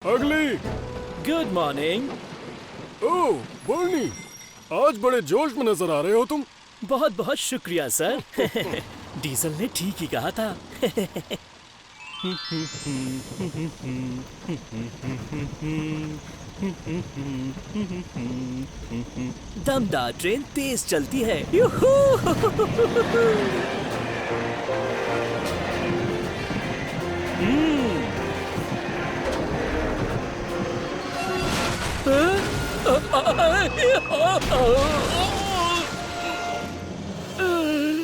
अगली। Good morning. ओह बर्नी, आज बड़े जोश में नजर आ रहे हो तुम। बहुत बहुत शुक्रिया सर। डीजल ने ठीक ही कहा था। दमदार ट्रेन तेज चलती है। यूहू!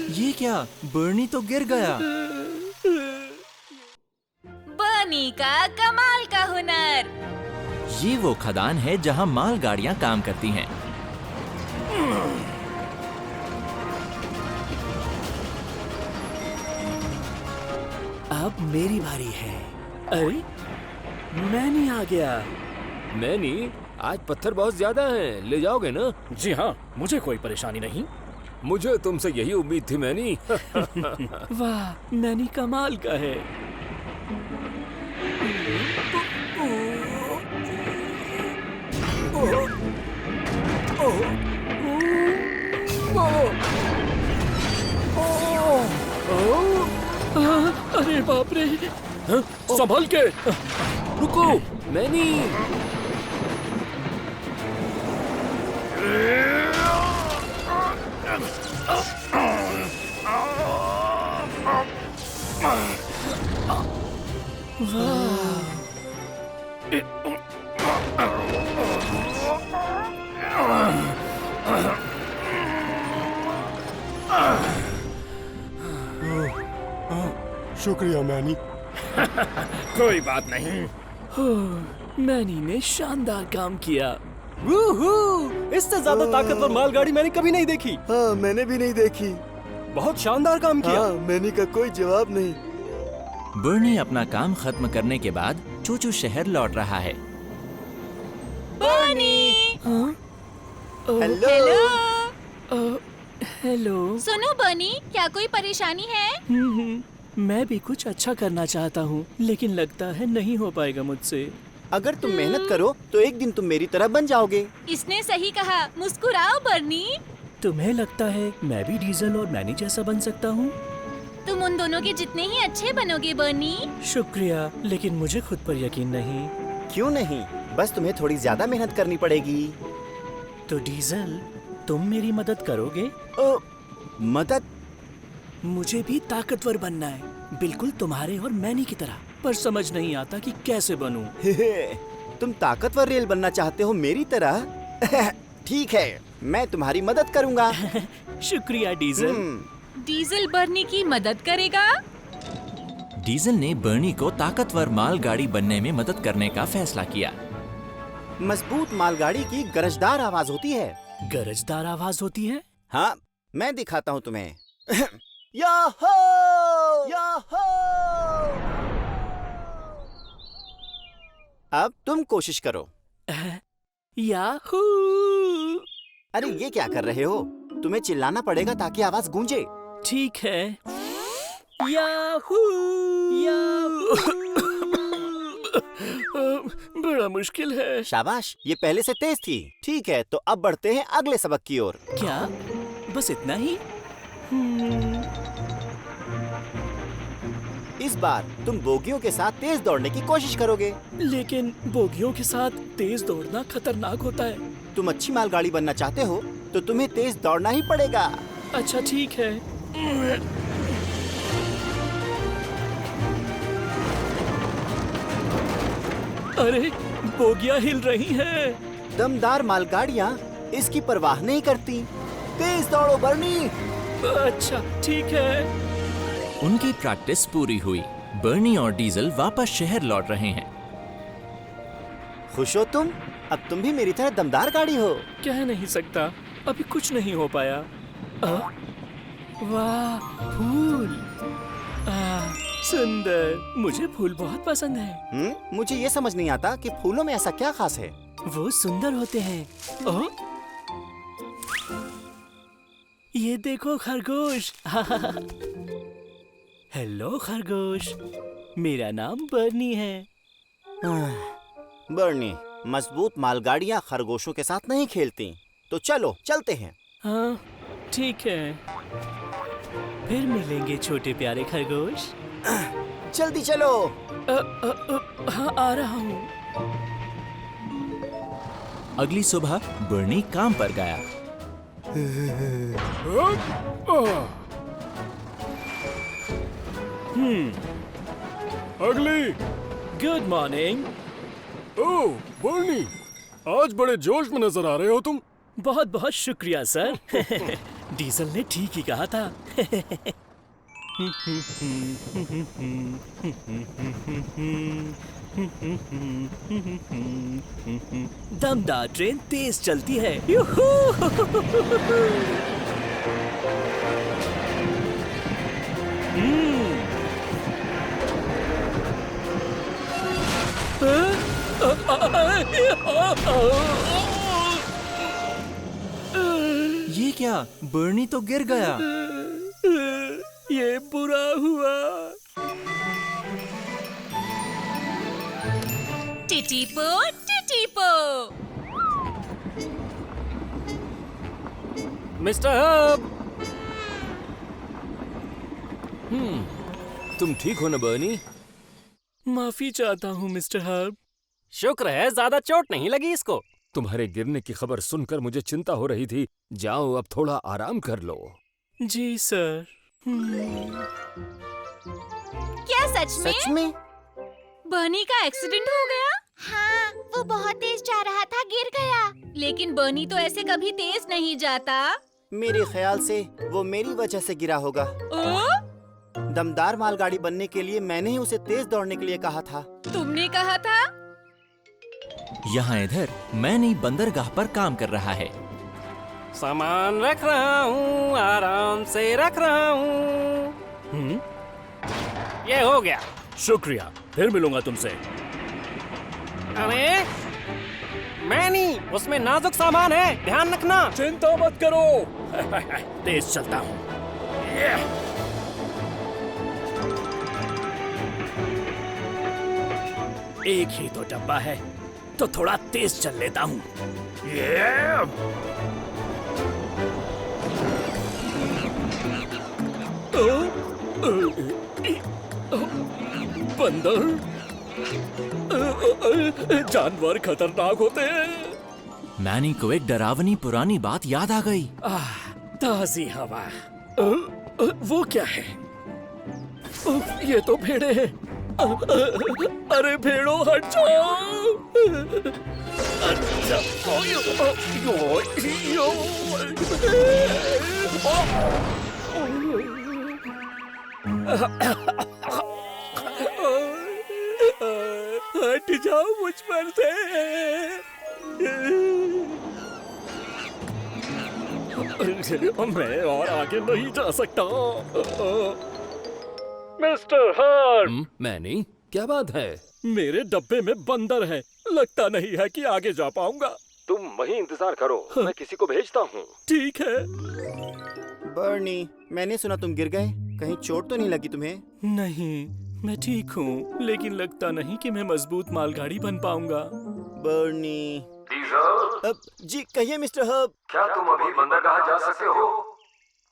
ये क्या, बर्नी तो गिर गया। बर्नी का कमाल का हुनर। ये वो खदान है जहाँ मालगाड़ियाँ काम करती हैं। अब मेरी बारी है। अरे मैनी आ गया। मैनी, आज पत्थर बहुत ज्यादा हैं, ले जाओगे ना? जी हाँ, मुझे कोई परेशानी नहीं। मुझे तुमसे यही उम्मीद थी मैनी। वाह, मैनी कमाल का है। अरे बाप रे! संभल के! रुको मैनी। शुक्रिया मैनी। कोई बात नहीं। मैनी ने शानदार काम किया। वूहू! इससे ज्यादा ताकतवर मालगाड़ी मैंने कभी नहीं देखी। हाँ, मैंने भी नहीं देखी। बहुत शानदार काम किया। हाँ, मैनी का कोई जवाब नहीं। बर्नी अपना काम खत्म करने के बाद चूचू शहर लौट रहा है। बर्नी, हेलो। हेलो। सुनो बर्नी, क्या कोई परेशानी है? मैं भी कुछ अच्छा करना चाहता हूँ, लेकिन लगता है नहीं हो पाएगा मुझसे। अगर तुम मेहनत करो तो एक दिन तुम मेरी तरह बन जाओगे। इसने सही कहा। मुस्कुराओ बर्नी। तुम्हें लगता है मैं भी डीजल और मैनी जैसा बन सकता हूँ? तुम उन दोनों के जितने ही अच्छे बनोगे बर्नी। शुक्रिया, लेकिन मुझे खुद पर यकीन नहीं। क्यों नहीं, बस तुम्हें थोड़ी ज्यादा मेहनत करनी पड़ेगी। तो डीजल, तुम मेरी मदद करोगे? ओ, मदद? मुझे भी ताकतवर बनना है, बिल्कुल तुम्हारे और मैनी की तरह, पर समझ नहीं आता कि कैसे बनूं। तुम ताकतवर रेल बनना चाहते हो मेरी तरह? ठीक है, मैं तुम्हारी मदद करूंगा। शुक्रिया डीजल। डीजल बर्नी की मदद करेगा। डीजल ने बर्नी को ताकतवर मालगाड़ी बनने में मदद करने का फैसला किया। मजबूत मालगाड़ी की गरजदार आवाज होती है। गरजदार आवाज होती है? हाँ, मैं दिखाता हूँ तुम्हें। याहो! याहो! अब तुम कोशिश करो। याहू! अरे ये क्या कर रहे हो? तुम्हें चिल्लाना पड़ेगा ताकि आवाज गूंजे। ठीक है। याहू! याहू! बड़ा मुश्किल है। शाबाश, ये पहले से तेज थी। ठीक है, तो अब बढ़ते हैं अगले सबक की ओर। क्या? बस इतना ही? इस बार तुम बोगियों के साथ तेज दौड़ने की कोशिश करोगे। लेकिन बोगियों के साथ तेज दौड़ना खतरनाक होता है। तुम अच्छी मालगाड़ी बनना चाहते हो तो तुम्हें तेज दौड़ना ही पड़ेगा। अच्छा ठीक है। अरे बोगियां हिल रही हैं। दमदार मालगाड़ियाँ इसकी परवाह नहीं करती। तेज दौड़ो बर्नी। अच्छा ठीक है। उनकी प्रैक्टिस पूरी हुई। बर्नी और डीजल वापस शहर लौट रहे हैं। खुश हो तुम? अब तुम भी मेरी तरह दमदार गाड़ी हो। कह नहीं सकता, अभी कुछ नहीं हो पाया। वाह, फूल! सुंदर। मुझे फूल बहुत पसंद है। मुझे ये समझ नहीं आता कि फूलों में ऐसा क्या खास है। वो सुंदर होते हैं। ये देखो खरगोश। हेलो खरगोश, मेरा नाम बर्नी है। बर्नी, मजबूत मालगाड़ियाँ खरगोशों के साथ नहीं खेलती। तो चलो चलते हैं। हाँ ठीक है, फिर मिलेंगे छोटे प्यारे खरगोश। जल्दी चलो। हाँ आ रहा हूँ। अगली सुबह बर्नी काम पर गया। अगली। Good morning. ओह बर्नी, आज बड़े जोश में नजर आ रहे हो तुम। बहुत बहुत शुक्रिया सर। डीजल ने ठीक ही कहा था। दमदार ट्रेन तेज चलती है। यूहू! ये क्या, बर्नी तो गिर गया। ये बुरा हुआ। टिटीपो टिटीपो। Mister Hub. तुम ठीक हो ना बर्नी? माफी चाहता हूँ मिस्टर हर्ब। शुक्र है ज्यादा चोट नहीं लगी इसको। तुम्हारे गिरने की खबर सुनकर मुझे चिंता हो रही थी। जाओ अब थोड़ा आराम कर लो। जी सर। क्या सच में? सच में? बर्नी का एक्सीडेंट हो गया? हाँ, वो बहुत तेज जा रहा था, गिर गया। लेकिन बर्नी तो ऐसे कभी तेज नहीं जाता। मेरे ख्याल से वो मेरी वजह से गिरा होगा। ओ? दमदार मालगाड़ी बनने के लिए मैंने ही उसे तेज दौड़ने के लिए कहा था। तुमने कहा था? यहाँ इधर मैनी बंदरगाह पर काम कर रहा है। सामान रख रहा हूँ, आराम से रख रहा हूँ। ये हो गया। शुक्रिया, फिर मिलूंगा तुमसे। अरे मैनी, उसमें नाजुक सामान है, ध्यान रखना। चिंता मत करो। तेज चलता हूँ। एक ही तो डब्बा है, तो थोड़ा तेज चल लेता हूँ। बंदर, जानवर खतरनाक होते हैं। मैनी को एक डरावनी पुरानी बात याद आ गई। ताजी हवा। वो क्या है? ये तो भेड़े हैं। अरे भेड़ों हट जाओ। अच्छा, हट जाओ मुझ पर से। मैं और आगे नहीं जा सकता। मिस्टर हर्ब, मैनी, क्या बात है? मेरे डब्बे में बंदर है। लगता नहीं है कि आगे जा पाऊंगा। तुम वहीं इंतजार करो, मैं किसी को भेजता हूँ। ठीक है। बर्नी, मैंने सुना तुम गिर गए। कहीं चोट तो नहीं लगी तुम्हें? नहीं, मैं ठीक हूँ, लेकिन लगता नहीं कि मैं मजबूत मालगाड़ी बन पाऊंगा। बर्नी। डीजल, अब जी कहिए मिस्टर हर्ब। क्या तुम अभी बंदरगाह जा सकते हो?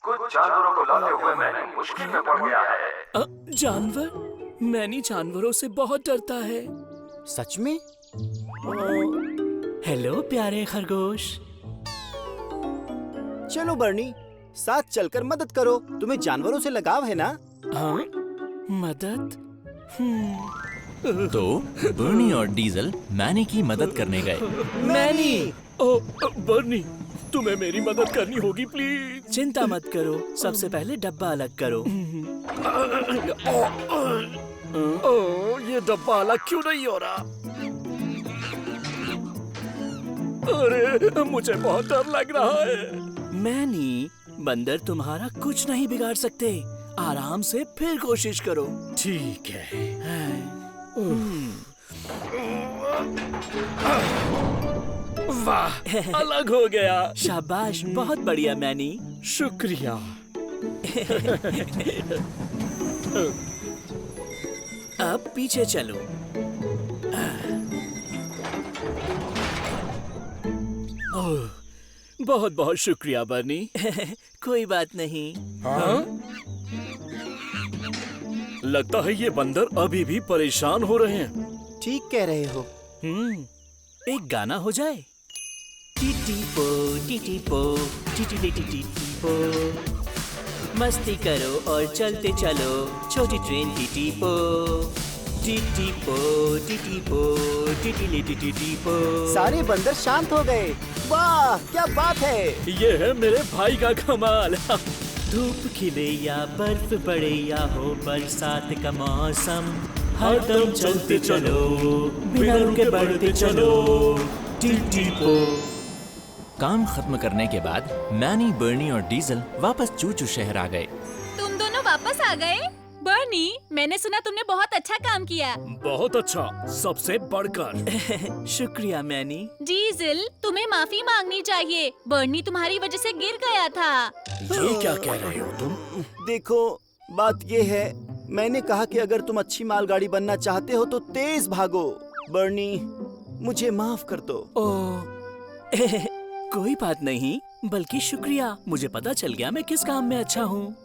कुछ जानवरों को लाते हुए मैंने मुश्किल में पड़ गया है। जानवर? मैनी जानवरों से बहुत डरता है। सच में? हेलो प्यारे खरगोश। चलो बर्नी, साथ चलकर मदद करो। तुम्हें जानवरों से लगाव है ना? हाँ, मदद? तो बर्नी और डीजल मैनी की मदद करने गए। मैनी! ओ, बर्नी, तुम्हें मेरी मदद करनी होगी प्लीज। चिंता मत करो, सबसे पहले डब्बा अलग करो। ओ, ये डब्बा अलग क्यों नहीं हो रहा? अरे, मुझे बहुत डर लग रहा है। मैनी, बंदर तुम्हारा कुछ नहीं बिगाड़ सकते। आराम से फिर कोशिश करो। ठीक है। वाह, अलग हो गया। शाबाश, बहुत बढ़िया मैनी। शुक्रिया। अब पीछे चलो। बहुत बहुत शुक्रिया बर्नी। कोई बात नहीं। हाँ? लगता है ये बंदर अभी भी परेशान हो रहे हैं। ठीक कह रहे हो। एक गाना हो जाए। टीटी पो टीटी टीटी पो, मस्ती करो और चलते चलो छोटी ट्रेन टीटी पो टीटी पो टीटी पो। सारे बंदर शांत हो गए। वाह क्या बात है। ये है मेरे भाई का कमाल। धूप खिले या बर्फ पड़े या हो बरसात का मौसम, हरदम चलते चलो बिना रुके बढ़ते चलो टीटी पो। काम खत्म करने के बाद मैनी, बर्नी और डीजल वापस चूचू शहर आ गए। तुम दोनों वापस आ गए? बर्नी, मैंने सुना तुमने बहुत अच्छा काम किया। बहुत अच्छा, सबसे बढ़कर। शुक्रिया मैनी। डीजल, तुम्हें माफी मांगनी चाहिए। बर्नी तुम्हारी वजह से गिर गया था। ये क्या कह रहे हो तुम? देखो बात ये है, मैंने कहा कि अगर तुम अच्छी मालगाड़ी बनना चाहते हो तो तेज भागो। बर्नी, मुझे माफ कर दो। कोई बात नहीं, बल्कि शुक्रिया। मुझे पता चल गया मैं किस काम में अच्छा हूँ।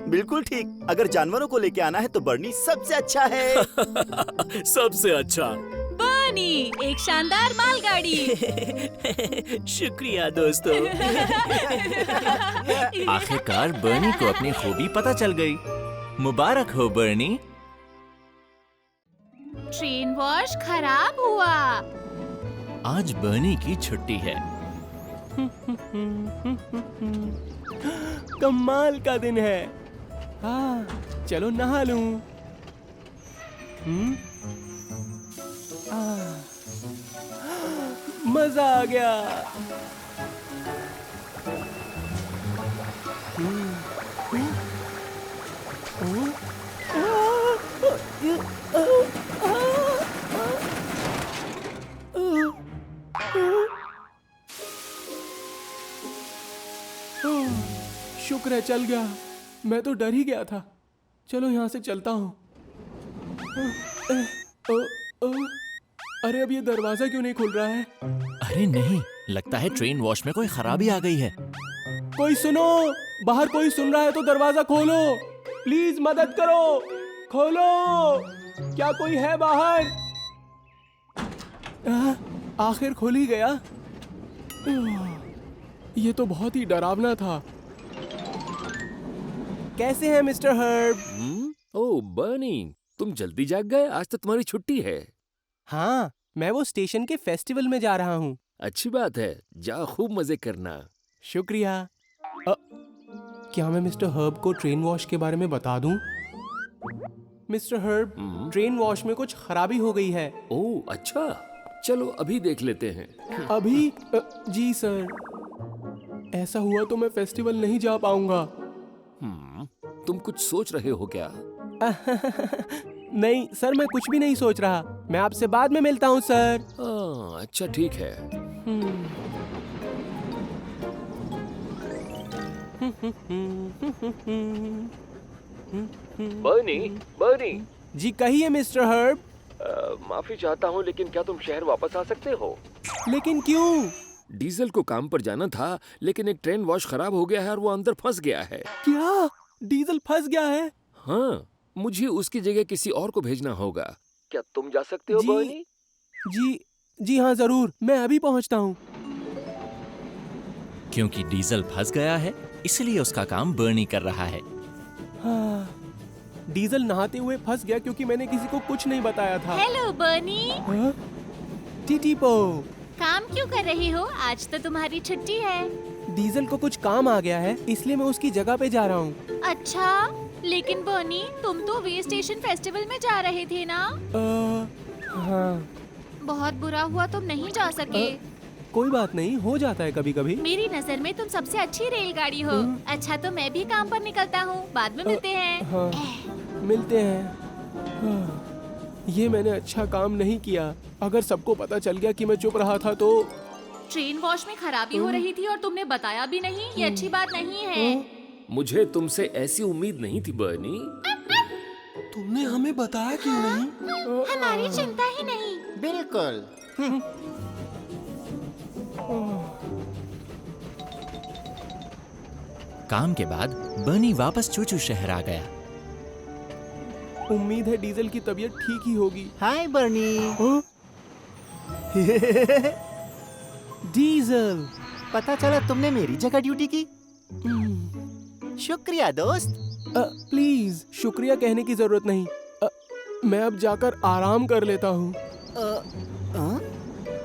बिल्कुल ठीक। अगर जानवरों को लेके आना है तो बर्नी सबसे अच्छा है। सबसे अच्छा। बर्नी, एक शानदार मालगाड़ी। शुक्रिया दोस्तों। आखिरकार बर्नी को अपनी खूबी पता चल गई। मुबारक हो बर्नी। ट्रेन वॉश खराब हुआ। आज बर्नी की छुट्टी है। कमाल का दिन है। हाँ, चलो नहा लूं। मजा आ गया। शुक्र है चल गया, मैं तो डर ही गया था। चलो यहाँ से चलता हूँ। अरे अब ये दरवाजा क्यों नहीं खुल रहा है? अरे नहीं, लगता है ट्रेन वॉश में कोई खराबी आ गई है। कोई सुनो, बाहर कोई सुन रहा है तो दरवाजा खोलो। प्लीज मदद करो, खोलो। क्या कोई है बाहर? आखिर खुल ही गया। ये तो बहुत ही डरावना था। कैसे हैं मिस्टर हर्ब? ओह बर्नी, तुम जल्दी जाग गए। आज तो तुम्हारी छुट्टी है। हाँ, मैं वो स्टेशन के फेस्टिवल में जा रहा हूँ। अच्छी बात है, जाओ खूब मजे करना। शुक्रिया। क्या मैं मिस्टर हर्ब को ट्रेन वॉश के बारे में बता दूं? मिस्टर हर्ब, ट्रेन वॉश में कुछ खराबी हो गई है। ओह अच्छा, चलो अभी देख लेते हैं। अभी? जी सर। ऐसा हुआ तो मैं फेस्टिवल नहीं जा पाऊंगा। तुम कुछ सोच रहे हो क्या? नहीं सर, मैं कुछ भी नहीं सोच रहा। मैं आपसे बाद में मिलता हूँ सर। अच्छा ठीक है। बर्नी, जी कहिए मिस्टर हर्ब। माफी चाहता हूँ, लेकिन क्या तुम शहर वापस आ सकते हो? लेकिन क्यों? डीजल को काम पर जाना था, लेकिन एक ट्रेन वॉश खराब हो गया है और वो अंदर फंस गया है। क्या? डीजल फंस गया है? हाँ, मुझे उसकी जगह किसी और को भेजना होगा। क्या तुम जा सकते हो बर्नी? जी हाँ जरूर, मैं अभी पहुँचता हूँ। क्योंकि डीजल फंस गया है, इसलिए उसका काम बर्नी कर रहा है। हाँ, डीजल नहाते हुए फंस गया क्योंकि मैंने किसी को कुछ नहीं बताया था। हेलो बर्नी। हाँ? टीटी पो, काम क्यों कर रही हो? आज तो तुम्हारी छुट्टी है। डीजल को कुछ काम आ गया है, इसलिए मैं उसकी जगह पे जा रहा हूँ। अच्छा, लेकिन बर्नी, तुम तो वे स्टेशन फेस्टिवल में जा रहे थे ना? हाँ। बहुत बुरा हुआ तुम नहीं जा सके। कोई बात नहीं, हो जाता है कभी कभी। मेरी नजर में तुम सबसे अच्छी रेलगाड़ी हो। अच्छा, तो मैं भी काम पर निकलता हूँ, बाद में मिलते हैं। हाँ, मिलते हैं। हाँ, ये मैंने अच्छा काम नहीं किया। अगर सबको पता चल गया कि मैं चुप रहा था तो। ट्रेन वॉश में खराबी हो रही थी और तुमने बताया भी नहीं, ये अच्छी बात नहीं है। मुझे तुमसे ऐसी उम्मीद नहीं थी बर्नी। तुमने हमें बताया क्यों नहीं? हमारी चिंता ही नहीं। बिल्कुल। काम के बाद बर्नी वापस चूचू शहर आ गया। उम्मीद है डीजल की तबीयत ठीक ही होगी। हाय बर्नी। हाँ? डीजल। पता चला तुमने मेरी जगह ड्यूटी की। शुक्रिया दोस्त। प्लीज शुक्रिया कहने की जरूरत नहीं। मैं अब जाकर आराम कर लेता हूँ।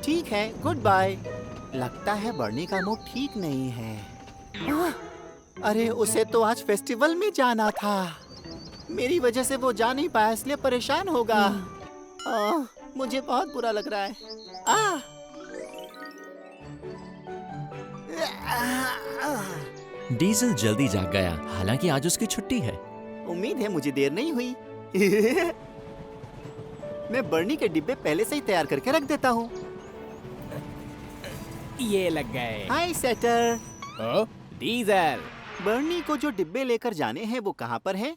ठीक है, गुड बाय। लगता है बर्नी का मूड ठीक नहीं है। अरे उसे तो आज फेस्टिवल में जाना था। मेरी वजह से वो जा नहीं पाया, इसलिए परेशान होगा। मुझे बहुत बुरा लग रहा है। डीजल जल्दी जाग गया, हालांकि आज उसकी छुट्टी है। उम्मीद है मुझे देर नहीं हुई। मैं बर्नी के डिब्बे पहले से ही तैयार करके रख देता हूँ। ये लग गए। हाय सेटर। डीजल। बर्नी को जो डिब्बे लेकर जाने हैं वो कहाँ पर है?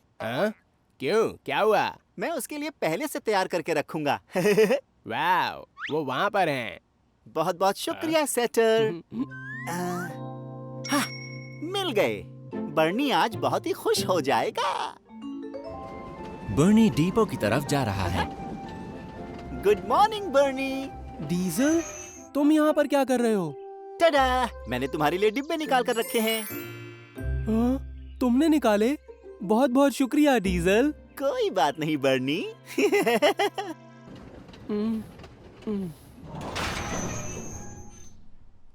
क्यों, क्या हुआ? मैं उसके लिए पहले से तैयार करके रखूंगा। वाव, वो वहाँ पर हैं। बहुत बहुत शुक्रिया सेटर। हाँ, मिल गए। बर्नी आज बहुत ही खुश हो जाएगा। बर्नी डिपो की तरफ जा रहा है। गुड मॉर्निंग बर्नी। डीजल, तुम यहाँ पर क्या कर रहे हो? टडा, मैंने तुम्हारे लिए डिब्बे निकाल कर रखे हैं। तुमने निकाले? बहुत बहुत शुक्रिया डीजल। कोई बात नहीं बर्नी।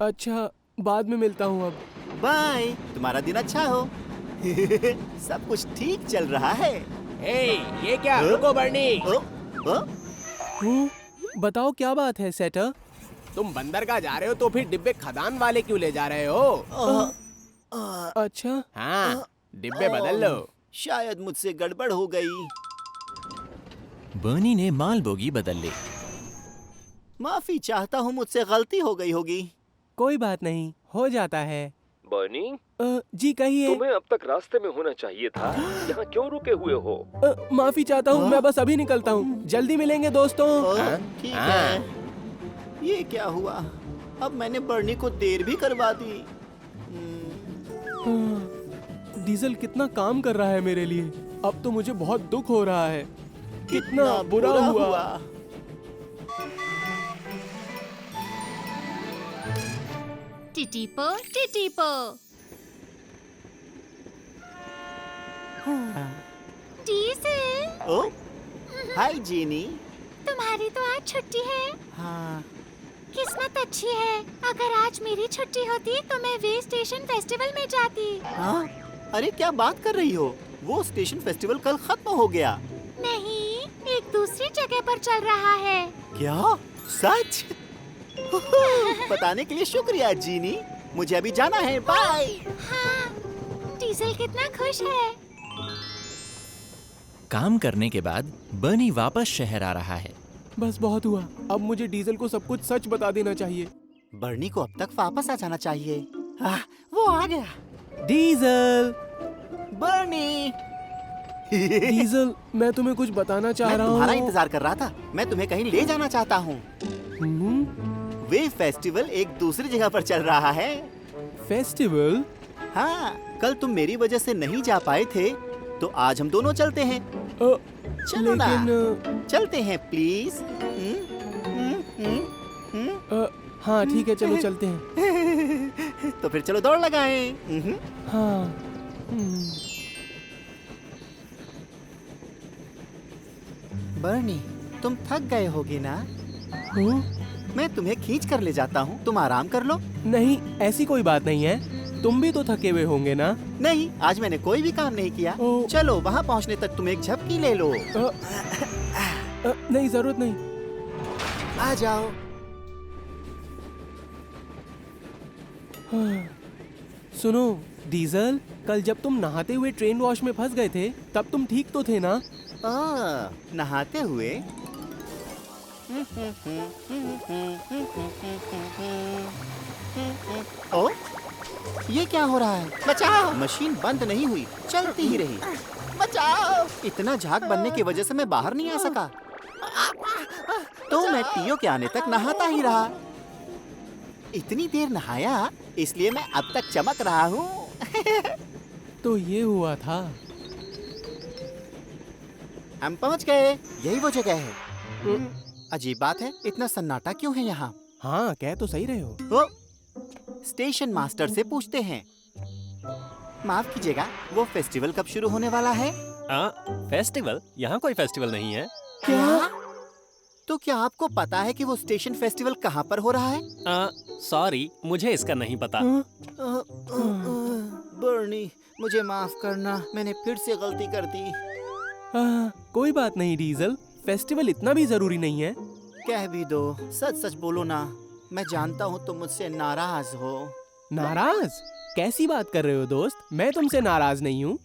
अच्छा, बाद में मिलता हूँ अब। बाय, तुम्हारा दिन अच्छा हो। सब कुछ ठीक चल रहा है। ये क्या? रुको बर्नी। ओ, बताओ क्या बात है सेटर? तुम बंदरगाह जा रहे हो तो फिर डिब्बे खदान वाले क्यों ले जा रहे हो? अच्छा, हाँ, डिब्बे बदल लो। शायद मुझसे गड़बड़ हो गई। बर्नी ने माल बोगी बदल ली। माफी चाहता हूँ, मुझसे गलती हो गई होगी। कोई बात नहीं, हो जाता है। बर्नी, जी कहिए। तुम्हें अब तक रास्ते में होना चाहिए था। यहाँ क्यों रुके हुए हो? माफी चाहता हूँ, मैं बस अभी निकलता हूँ। जल्दी मिलेंगे दोस्तों। ठीक है। ये क्या हुआ? अब मैंने बर्नी को देर भी करवा दी। डीजल कितना काम कर रहा है मेरे लिए। अब तो मुझे बहुत दुख हो रहा है। कितना बुरा हुआ। टिटीपो टिटीपो। डीजल, ओ, हाय जीनी। तुम्हारी तो आज छुट्टी है। हाँ, किस्मत अच्छी है। अगर आज मेरी छुट्टी होती तो मैं वे स्टेशन फेस्टिवल में जाती। हाँ? अरे क्या बात कर रही हो? वो स्टेशन फेस्टिवल कल खत्म हो गया। नहीं, एक दूसरी जगह पर चल रहा है। क्या? सच? बताने के लिए शुक्रिया जीनी। मुझे अभी जाना है, बाय। हाँ, डीजल कितना खुश है। काम करने के बाद बर्नी वापस शहर आ रहा है। बस बहुत हुआ। अब मुझे डीजल को सब कुछ सच बता देना चाहिए। बर्नी को अब तक वापस आ जाना चाहिए। वो आ गया। डीजल। बर्नी। डीजल, मैं तुम्हें कुछ बताना चाह मैं रहा हूँ। तुम्हारा इंतजार कर रहा था। मैं तुम्हें कहीं ले जाना चाहता हूँ। वे फेस्टिवल एक दूसरी जगह पर चल रहा है। फेस्टिवल? हाँ, कल तुम मेरी वजह से नहीं जा पाए थे, तो आज हम दोनों चलते हैं। चलो ना। चलते हैं प्लीज। हाँ ठीक है, चलो चलते हैं। तो फिर चलो दौड़ लगाएं। हाँ। बर्नी, तुम थक गए होगे ना? मैं तुम्हें खींच कर ले जाता हूँ, तुम आराम कर लो। नहीं, ऐसी कोई बात नहीं है। तुम भी तो थके हुए होंगे ना? नहीं, आज मैंने कोई भी काम नहीं किया। चलो, वहाँ पहुँचने तक तुम एक झपकी ले लो। नहीं, जरूरत नहीं। आ जाओ। सुनो डीजल, कल जब तुम नहाते हुए ट्रेन वॉश में फंस गए थे, तब तुम ठीक तो थे ना? नहाते हुए? ओ, ये क्या हो रहा है? बचाओ! मशीन बंद नहीं हुई, चलती ही रही। बचाओ! इतना झाग बनने की वजह से मैं बाहर नहीं आ सका, तो मैं टीओ के आने तक नहाता ही रहा। इतनी देर नहाया, इसलिए मैं अब तक चमक रहा हूँ। तो ये हुआ था। हम पहुंच गए। यही वो जगह है। अजीब बात है, इतना सन्नाटा क्यों है यहाँ? हाँ, कह तो सही रहे हो। ओ, स्टेशन मास्टर से पूछते हैं। माफ कीजिएगा, वो फेस्टिवल कब शुरू होने वाला है? फेस्टिवल? यहाँ कोई फेस्टिवल नहीं है। क्या? तो क्या आपको पता है कि वो स्टेशन फेस्टिवल कहाँ पर हो रहा है? सॉरी, मुझे इसका नहीं पता। बर्नी, मुझे माफ करना, मैंने फिर से गलती कर दी। कोई बात नहीं डीजल, फेस्टिवल इतना भी जरूरी नहीं है। कह भी दो, सच सच बोलो ना। मैं जानता हूँ तुम मुझसे नाराज हो। नाराज? कैसी बात कर रहे हो दोस्त? मैं तुमसे नाराज नहीं हूँ।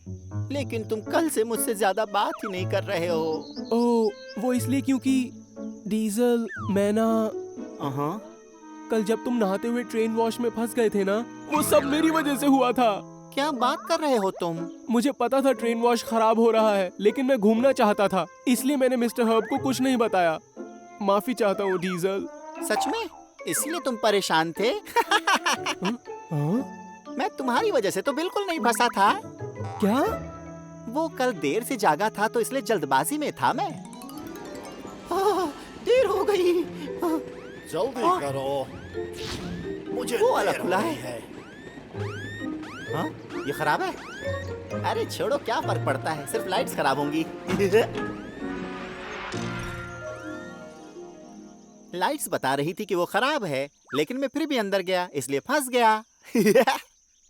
लेकिन तुम कल से मुझसे ज्यादा बात ही नहीं कर रहे हो। ओह, वो इसलिए क्योंकि डीजल, मैं ना कल जब तुम नहाते हुए ट्रेन वॉश में फंस गए थे ना, वो सब मेरी वजह से हुआ था। क्या बात कर रहे हो तुम? मुझे पता था ट्रेन वॉश खराब हो रहा है, लेकिन मैं घूमना चाहता था, इसलिए मैंने मिस्टर हर्ब को कुछ नहीं बताया। माफी चाहता हूँ डीजल। सच में? इसलिए तुम परेशान थे? मैं तुम्हारी वजह से तो बिल्कुल नहीं फंसा था। क्या? वो कल देर से जागा था तो इसलिए जल्दबाजी में था मैं। देर हो गई। जल्दी करो, मुझे वो वाला खुला है। हाँ, ये खराब है? अरे छोड़ो, क्या फर्क पड़ता है, सिर्फ लाइट्स खराब होंगी। लाइट्स बता रही थी कि वो खराब है, लेकिन मैं फिर भी अंदर गया, इसलिए फंस गया।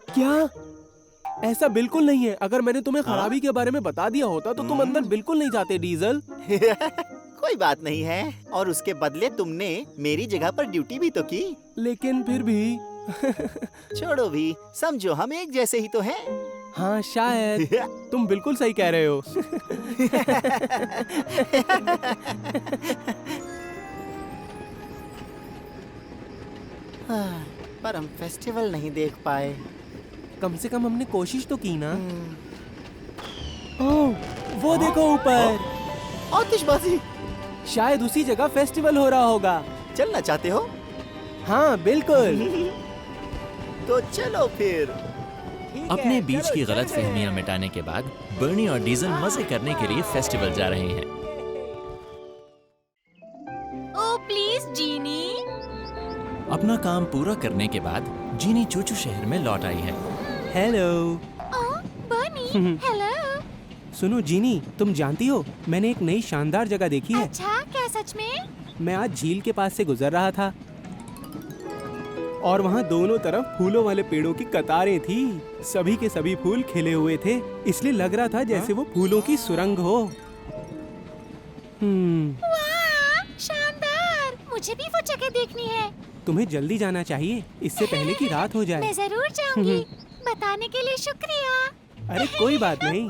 क्या? ऐसा बिल्कुल नहीं है। अगर मैंने तुम्हें खराबी के बारे में बता दिया होता तो तुम अंदर बिल्कुल नहीं जाते डीजल। कोई बात नहीं है, और उसके बदले तुमने मेरी जगह पर ड्यूटी भी तो की। लेकिन फिर भी छोड़ो भी, समझो हम एक जैसे ही तो हैं। हाँ शायद। तुम बिल्कुल सही कह रहे हो। पर हम फेस्टिवल नहीं देख पाए। कम से कम हमने कोशिश तो की ना। ओह, वो देखो ऊपर। आतिशबाजी। शायद उसी जगह फेस्टिवल हो रहा होगा। चलना चाहते हो? हाँ बिल्कुल। तो चलो फिर। अपने बीच की गलत फहमियां मिटाने के बाद बर्नी और डीजल मजे करने के लिए फेस्टिवल जा रहे हैं। ओह प्लीज जीनी। अपना काम पूरा करने के बाद जीनी चूचू शहर में लौट आई है। हेलो। ओह बर्नी, हेलो। सुनो जीनी, तुम जानती हो मैंने एक नई शानदार जगह देखी है। अच्छा, क्या सच में? मैं आज झील के पास से गुजर रहा था और वहाँ दोनों तरफ फूलों वाले पेड़ों की कतारें थी। सभी के सभी फूल खिले हुए थे, इसलिए लग रहा था जैसे वो फूलों की सुरंग हो। वाह, शानदार! मुझे भी वो जगह देखनी है। तुम्हें जल्दी जाना चाहिए, इससे पहले कि रात हो जाए। मैं जरूर जाऊंगी। बताने के लिए शुक्रिया। अरे कोई बात नहीं।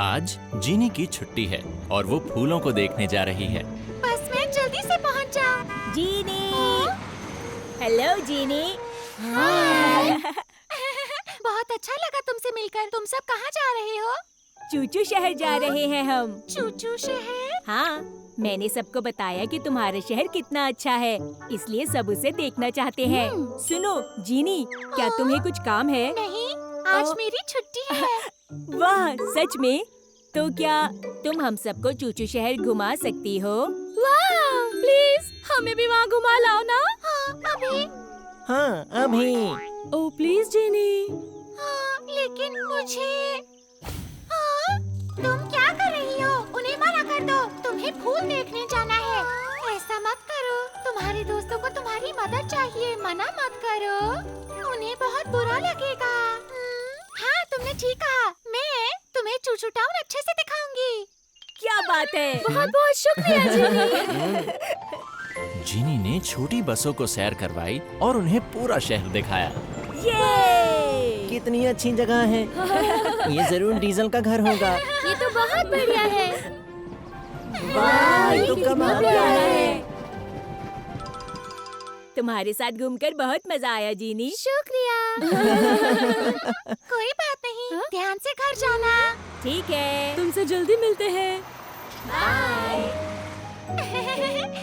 आज जीनी की छुट्टी है और वो फूलों को देखने जा रही है। बस मैं जल्दी से पहुंच जाऊं। जीनी। हेलो जीनी। हाय। बहुत अच्छा लगा तुमसे मिलकर। तुम सब कहाँ जा रहे हो? चूचू शहर जा रहे हैं हम। चूचू शहर? हाँ, मैंने सबको बताया कि तुम्हारा शहर कितना अच्छा है, इसलिए सब उसे देखना चाहते हैं। सुनो जीनी, क्या तुम्हें कुछ काम है? नहीं, आज मेरी छुट्टी है। वाह, सच में? तो क्या तुम हम सबको चूचू शहर घुमा सकती हो? वाह, प्लीज हमें भी वहाँ घुमा लाओ ना। हाँ, अभी। हाँ, अभी। ओह प्लीज जीनी। हाँ, लेकिन मुझे। हाँ, तुम क्या कर रही हो? उन्हें मना कर दो। तुम्हें फूल देखने जाना है। ऐसा मत करो। तुम्हारे दोस्तों को तुम्हारी मदद चाहिए। मना मत करो, उन्हें बहुत बुरा लगेगा। हाँ, तुमने ठीक कहा। मैं तुम्हें चूचू टाउन अच्छे से दिखाऊंगी। क्या बात है? बहुत बहुत शुक्रिया जीनी। जीनी ने छोटी बसों को सैर करवाई और उन्हें पूरा शहर दिखाया। ये कितनी अच्छी जगह है। ये जरूर डीजल का घर होगा। ये तो बहुत बढ़िया है। वाह, ये तो कमाल है। तुम्हारे साथ घूमकर बहुत मजा आया जीनी। शुक्रिया। कोई बात नहीं। ध्यान से घर जाना। ठीक है, तुमसे जल्दी मिलते हैं। बाय।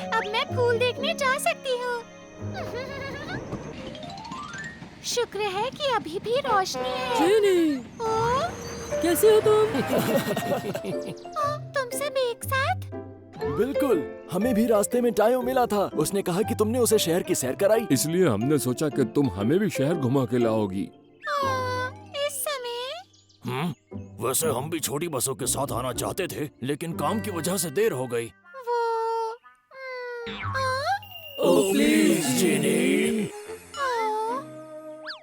अब मैं फूल देखने जा सकती हूँ। शुक्र है कि अभी भी रोशनी है। जीनी, ओ, कैसी हो तुम? तुम सब एक साथ? बिल्कुल, हमें भी रास्ते में टायो मिला था। उसने कहा कि तुमने उसे शहर की सैर कराई। इसलिए हमने सोचा कि तुम हमें भी शहर घुमा के लाओगी। इस समय? वैसे हम भी छोटी बसों के साथ आना चाहते थे, लेकिन काम की वजह से देर हो गई। ओह प्लीज जीनी।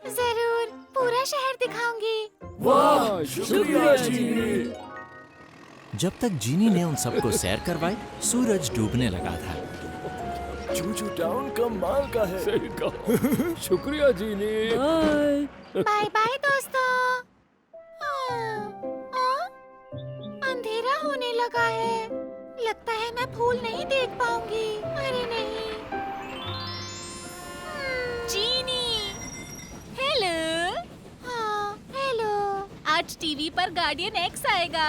जरूर, पूरा शहर दिखाऊंगी। वाह, शुक्रिया जीनी। जब तक जीनी ने उन सबको सैर करवाई, सूरज डूबने लगा था। चूचू टाउन कमाल का है। सही कहा। शुक्रिया जीनी। बाय बाय दोस्तों। अंधेरा होने लगा है। लगता है मैं फूल नहीं देख पाऊंगी। अरे नहीं। जीनी, हेलो। हाँ, हेलो। आज टीवी पर गार्डियन एक्स आएगा।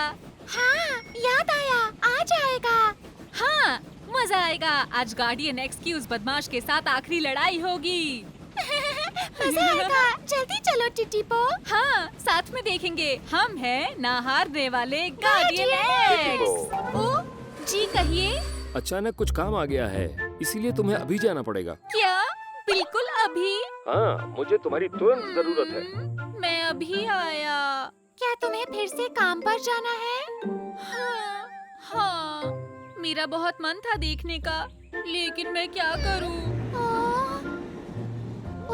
हाँ, याद आया, आज आएगा। हाँ, मजा आएगा। आज गार्डियन एक्स की उस बदमाश के साथ आखिरी लड़ाई होगी। मजा आएगा। जल्दी चलो टिटीपो। हाँ, साथ में देखेंगे। हम हैं ना हारने वाले गार्डियन एक्स। ओ, जी कहिए। अचानक कुछ काम आ गया है, इसीलिए तुम्हें अभी जाना पड़ेगा। क्या? बिल्कुल अभी? हाँ, मुझे तुम्हारी तुरंत जरूरत है। मैं अभी आया। क्या तुम्हें फिर से काम पर जाना है? हाँ, मेरा बहुत मन था देखने का, लेकिन मैं क्या करूं?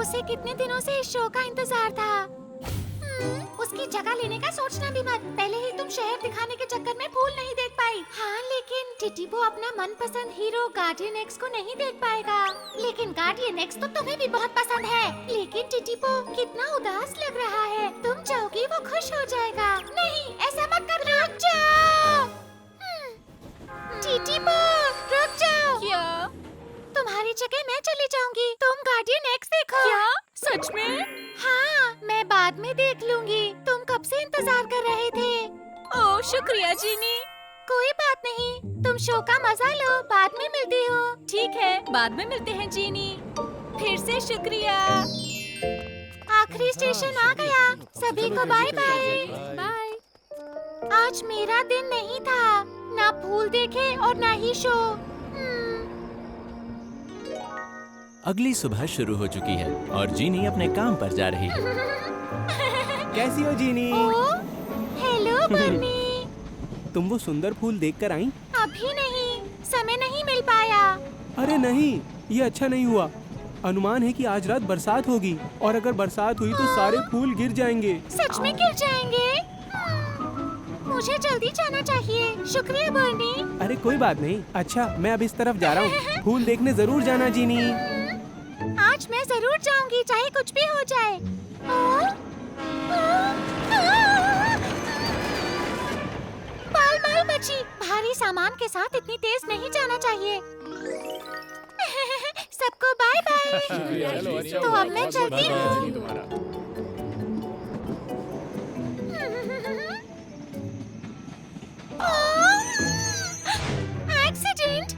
उसे कितने दिनों से इस शो का इंतजार था। उसकी जगह लेने का सोचना भी मत। पहले ही तुम शहर दिखाने के चक्कर में फूल नहीं देख पाई। हाँ, लेकिन टिटीपो अपना मनपसंद हीरो गार्डियन एक्स को नहीं देख पाएगा। लेकिन गार्डियन एक्स तो तुम्हें भी बहुत पसंद है। लेकिन टिटीपो कितना उदास लग रहा है। तुम जाओगी वो खुश हो जाएगा। नहीं, ऐसा मत करना। रुक जाओ। टिटीपो, रुक जाओ। क्या? तुम्हारी जगह मैं चली जाऊंगी। तुम गार्डियन एक्स देखो। क्या? सच में? हाँ, मैं बाद में देख लूंगी। तुम कब से इंतजार कर रहे थे? ओह, शुक्रिया जीनी। कोई बात नहीं, तुम शो का मजा लो। बाद में मिलती हो। ठीक है, बाद में मिलते हैं जीनी। फिर से शुक्रिया। आखिरी स्टेशन आ गया। सभी को बाय बाय। बाय। आज मेरा दिन नहीं था। ना फूल देखे और ना ही शो। अगली सुबह शुरू हो चुकी है और जीनी अपने काम पर जा रही है। कैसी हो जीनी? हेलो बर्नी। तुम वो सुंदर फूल देखकर आई? अभी नहीं, समय नहीं मिल पाया। अरे नहीं, ये अच्छा नहीं हुआ। अनुमान है कि आज रात बरसात होगी और अगर बरसात हुई तो सारे फूल गिर जाएंगे। सच में गिर जाएंगे? मुझे जल्दी जाना चाहिए। शुक्रिया बर्नी। अरे कोई बात नहीं। अच्छा, मैं अब इस तरफ जा रहा हूँ। फूल देखने जरूर जाना जीनी। आज मैं जरूर जाऊंगी, चाहे कुछ भी हो जाए। बाल बाल बची। भारी सामान के साथ इतनी तेज नहीं जाना चाहिए। सबको बाय बाय। तो अब मैं चलती हूँ। एक्सीडेंट।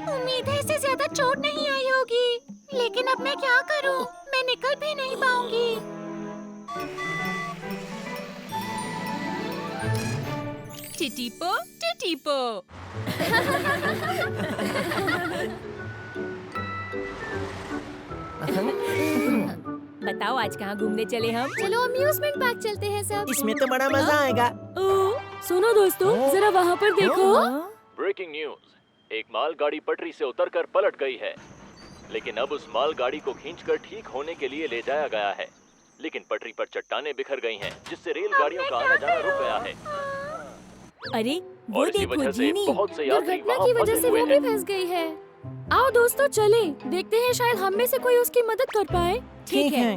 उम्मीद है इससे ज्यादा चोट नहीं आई होगी, लेकिन अब मैं क्या करूं? मैं निकल भी नहीं पाऊंगी। टिटीपो, टिटीपो। बताओ आज कहाँ घूमने चले हम? चलो अम्यूजमेंट पार्क चलते हैं सब। इसमें तो बड़ा मजा आएगा। सुनो दोस्तों, जरा वहाँ पर देखो। ब्रेकिंग न्यूज, एक मालगाड़ी पटरी से उतरकर पलट गई है, लेकिन अब उस मालगाड़ी को खींचकर ठीक होने के लिए ले जाया गया है। लेकिन पटरी पर चट्टानें बिखर गई हैं, जिससे रेलगाड़ियों का आना जाना रुक गया है। अरे वो और इसी देखो वजह से जीनी, बहुत से यात्री दुर्घटना वहाँ की वजह फंसे से हुए वो भी हैं। फंस गई है। आओ दोस्तों चले, देखते हैं शायद हम में से कोई उसकी मदद कर पाए। ठीक है।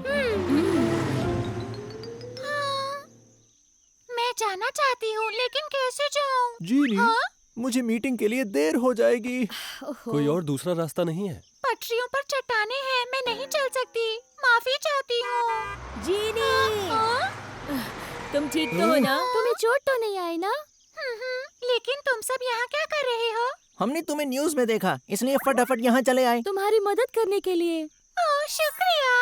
मैं जाना चाहती हूँ, लेकिन कैसे जाऊँ? जीनी, हाँ? मुझे मीटिंग के लिए देर हो जाएगी। कोई और दूसरा रास्ता नहीं है? पटरियों पर चट्टानें हैं, मैं नहीं चल सकती। माफी चाहती हूँ। जीनी, तुम ठीक तो हो ना? तुम्हें चोट तो नहीं आई ना? लेकिन तुम सब यहाँ क्या कर रहे हो? हमने तुम्हें न्यूज में देखा, इसलिए फटाफट यहाँ चले आए। तुम्हारी मदद करने के लिए। ओह शुक्रिया।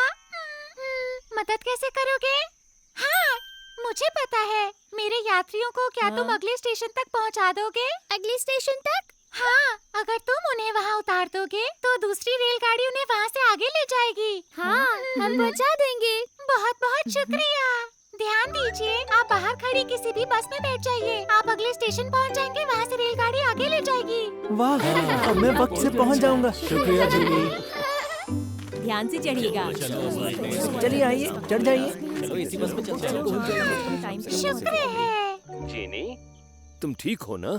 मदद कैसे करोगे? हाँ, मुझे पता है। मेरे यात्रियों को क्या तुम अगले स्टेशन तक पहुंचा दोगे? अगले स्टेशन तक? हाँ, अगर तुम उन्हें वहाँ उतार दोगे तो दूसरी रेलगाड़ी उन्हें वहाँ से आगे ले जाएगी। हाँ, हम पहुँचा देंगे। बहुत बहुत शुक्रिया। ध्यान दीजिए, आप बाहर खड़ी किसी भी बस में बैठ जाइए। आप अगले स्टेशन पहुँच जाएंगे, वहाँ से रेलगाड़ी आगे ले जाएगी। वाह, अब मैं वक्त से पहुँच जाऊंगा। शुक्रिया जिमी। ध्यान से चढ़िएगा। चलिए आइए, चढ़ जाइए। चलो इसी बस में चलते हैं। शुक्र है। जीनी, तुम ठीक हो ना?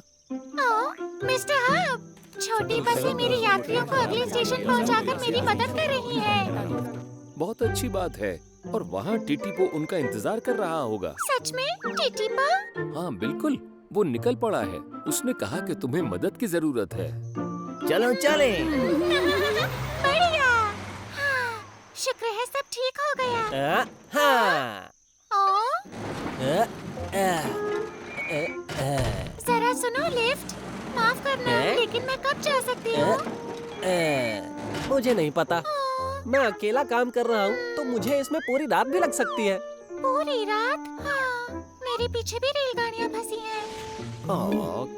ओह, मिस्टर हब, छोटी बसें मेरे यात्रियों को अगले स्टेशन पहुंचाकर मेरी मदद कर रही हैं। बहुत अच्छी बात है। और वहाँ टीटीपो उनका इंतजार कर रहा होगा। सच में? टीटीपो? हाँ बिल्कुल, वो निकल पड़ा है। उसने कहा कि तुम्हें मदद की जरूरत है। चलो चले। बढ़िया। हाँ, शुक्र है सब ठीक हो गया। हाँ। ओह, जरा सुनो लिफ्ट। माफ करना, लेकिन मैं कब जा सकती हूँ? मुझे नहीं पता। मैं अकेला काम कर रहा हूँ, तो मुझे इसमें पूरी रात भी लग सकती है। पूरी रात? हाँ, मेरे पीछे भी रेलगाड़ियाँ फंसी हैं।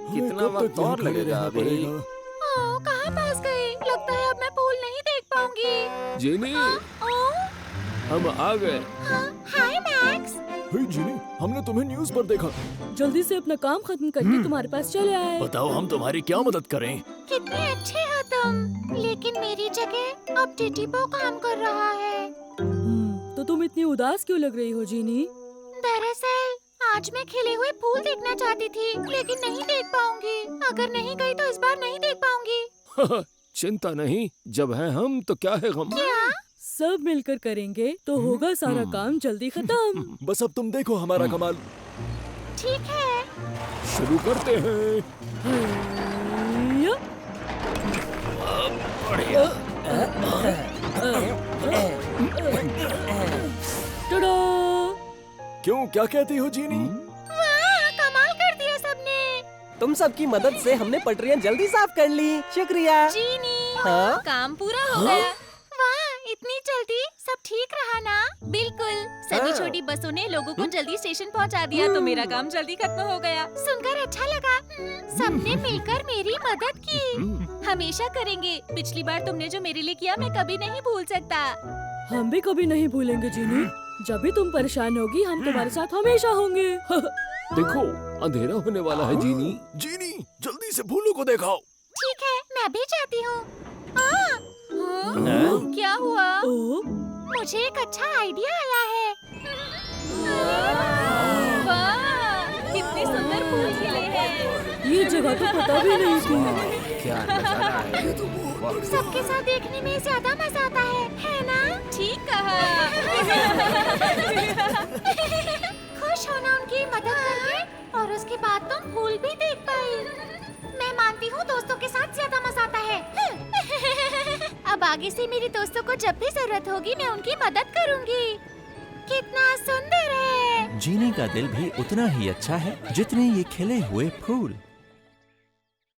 कितना वक्त और लगेगा अभी? ओह, कहाँ फंस गई? लगता है अब मैं पूल नहीं देख पाऊंगी। जिमी, हम आ गए। हाय मैक्स। हे जिनी, हमने तुम्हें न्यूज़ पर देखा। जल्दी से अपना काम खत्म करके तुम्हारे पास चले आए। बताओ हम तुम्हारी क्या मदद करें? कितने अच्छे हो तुम। लेकिन मेरी जगह अब टीटीपो काम कर रहा है। तो तुम इतनी उदास क्यों लग रही हो जीनी? दरअसल आज मैं खिले हुए फूल देखना चाहती थी, लेकिन नहीं देख पाऊंगी। अगर नहीं गई तो इस बार नहीं देख पाऊंगी। चिंता नहीं, जब है हम तो क्या है गम। क्या? सब मिलकर करेंगे तो होगा सारा काम जल्दी खत्म। बस अब तुम देखो हमारा कमाल। ठीक है, शुरू करते हैं। टडा! क्यों, क्या कहती हो जीनी? वाह, कमाल कर दिया सबने। तुम सबकी मदद से हमने पटरियाँ जल्दी साफ कर ली। शुक्रिया। जीनी, हाँ? काम पूरा हो गया। वाह, इतनी जल्दी सब ठीक रहा ना? बिल्कुल। सभी छोटी बसों ने लोगों को जल्दी स्टेशन पहुंचा दिया, तो मेरा काम जल्दी खत्म हो गया। सुनकर अच्छा लगा। सबने मिलकर मेरी मदद की। हमेशा करेंगे। पिछली बार तुमने जो मेरे लिए किया मैं कभी नहीं भूल सकता। हम भी कभी नहीं भूलेंगे जीनी। जब भी तुम परेशान होगी हम तुम्हारे साथ हमेशा होंगे। देखो, अंधेरा होने वाला है जीनी। जीनी, जल्दी से फूलों को दिखाओ। ठीक है, मैं भी जाती हूँ। क्या हुआ? मुझे एक अच्छा आइडिया आया है। वाह, कितने सुंदर फूल खिले हैं। ये जगह तो पता भी नहीं थी। क्या नजारा है। सबके साथ देखने में ज्यादा मजा आता है ना? ठीक कहा। खुश होना उनकी मदद करके, और उसके बाद तुम फूल भी देख पाई। मैं मानती हूँ दोस्तों के साथ ज्यादा मजा आता है। अब आगे से मेरे दोस्तों को जब भी जरूरत होगी मैं उनकी मदद करूँगी। कितना सुंदर है। जीनी का दिल भी उतना ही अच्छा है जितने ये खिले हुए फूल।